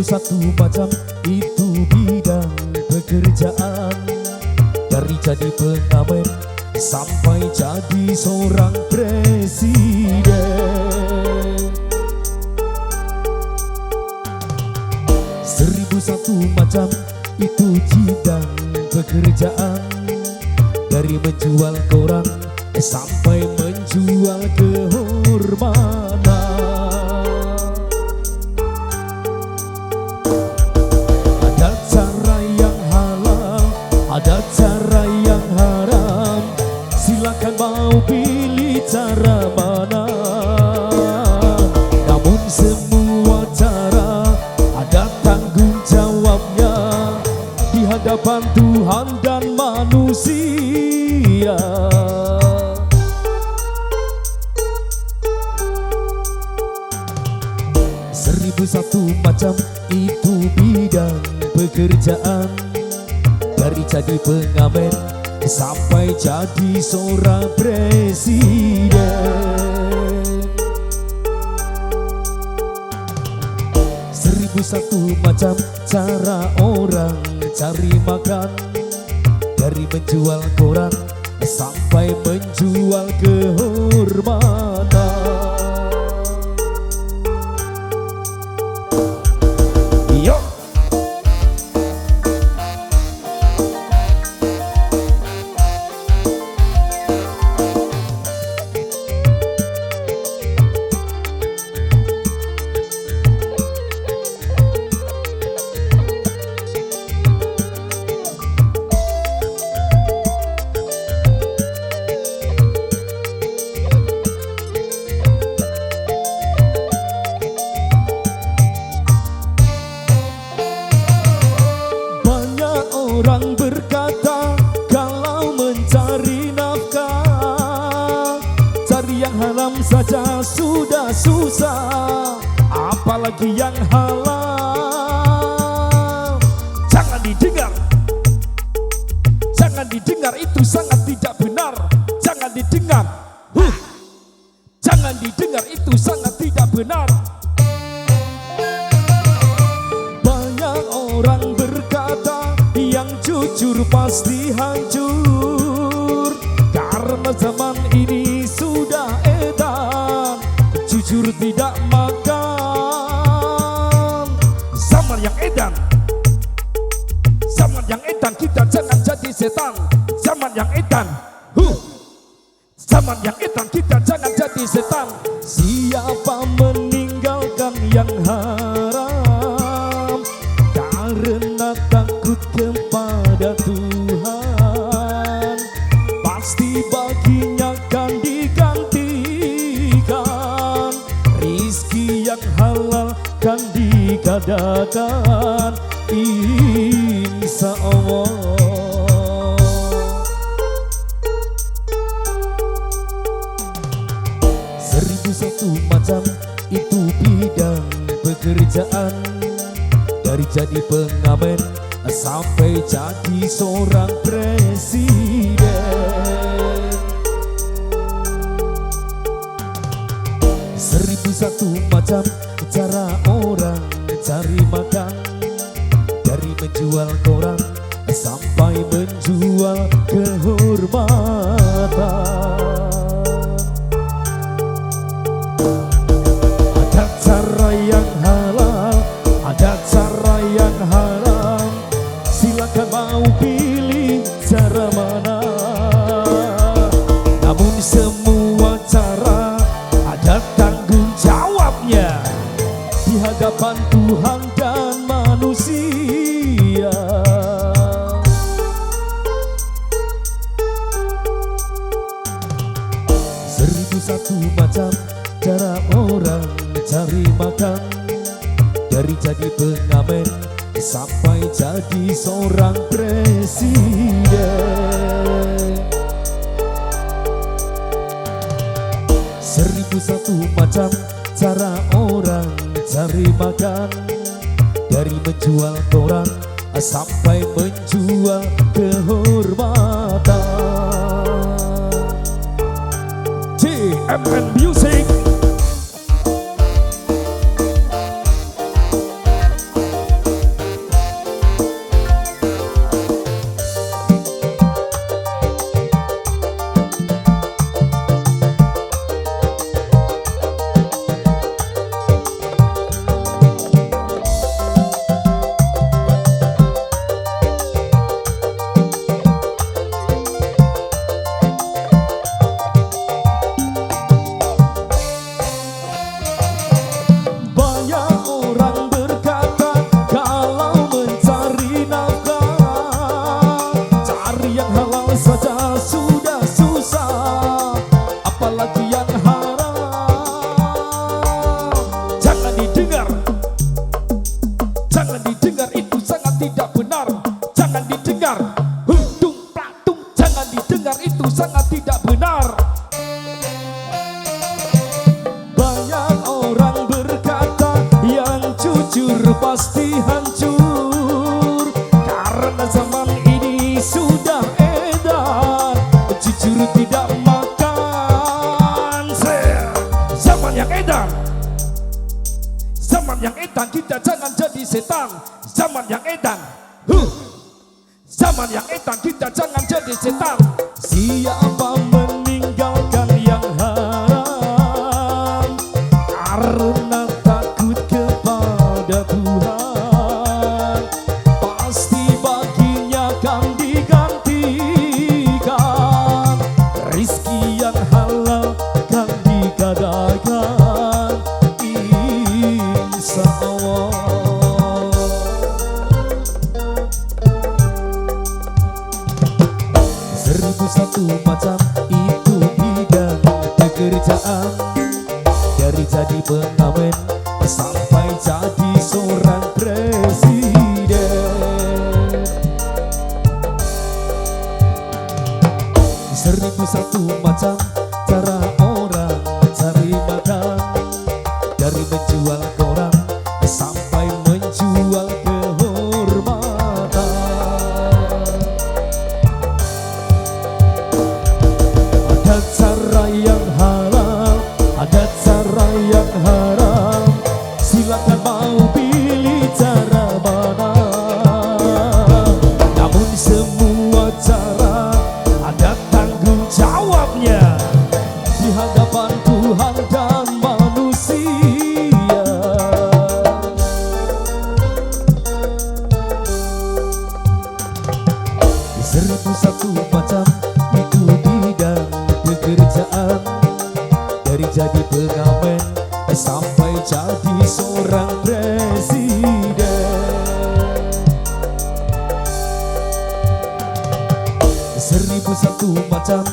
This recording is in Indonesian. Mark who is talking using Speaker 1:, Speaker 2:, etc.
Speaker 1: satu macam itu bidang pekerjaan. Dari jadi pengamen sampai jadi seorang presiden. 1001 macam itu bidang pekerjaan. Dari menjual koran sampai menjual kehormatan. Ada cara yang halal, ada cara yang haram. Silakan mau pilih cara mana. Namun semua cara ada tanggung jawabnya di hadapan Tuhan dan manusia. 1001 macam itu bidang pekerjaan. Dari jadi pengamen sampai jadi seorang presiden. 1001 macam cara orang cari makan. Dari menjual koran sampai menjual kehormatan. Yo. Orang berkata kalau mencari nafkah, cari yang haram saja sudah susah, apalagi yang halal. Jangan didengar, jangan didengar, itu sangat tidak benar. Jangan didengar, jangan didengar, itu sangat tidak benar. Banyak orang berkata yang jujur pasti hancur, karena zaman ini sudah edan jujur tidak makan. Zaman yang edan, zaman yang edan, kita jangan jadi setan. Zaman yang edan, zaman yang edan, kita jangan jadi setan. Siapa meninggalkan yang haram karena takut kepada Tuhan, pasti baginya akan digantikan. Rizki yang halal kan digadakan, insya Allah. 1001 macam itu bidang pekerjaan. Dari jadi pengamen sampai jadi seorang presiden. 1001 macam cara orang cari makan. Dari menjual koran sampai menjual kehormatan. Ada cara yang halal, ada cara yang haram. Silakan mau pilih cara mana. Namun semua cara ada tanggung jawabnya di hadapan Tuhan dan manusia. 1001 macam cara orang cari makan. Dari jadi pengamen sampai jadi seorang presiden. 1001 macam cara orang cari makan. Dari menjual koran sampai menjual kehormatan. JMN Music. pasti hancur, karena zaman ini sudah edan jujur tidak makan. Zaman yang edan, zaman yang edan, kita jangan jadi setan. Zaman yang edan, zaman yang edan, kita jangan jadi setan. Siapa meninggalkan yang haram karena takut kepada Tuhan, pasti baginya akan digantikan. Rizki yang halal kan dikadakan, insya Allah. Satu macam itu bidang pekerjaan, dari jadi pengamen sampai jadi seorang presiden. 1001 macam cara orang cari makan, dari menjual koran sampai menjual kehormatan. Ada cara yang halal, ada cara yang haram, silakan mau pilih cara mana. Namun semua cara ada tanggung jawabnya di hadapan Tuhan dan manusia. 1001 macam itu bidang pekerjaan, dari jadi pengamen sampai jadi seorang presiden. 1001 macam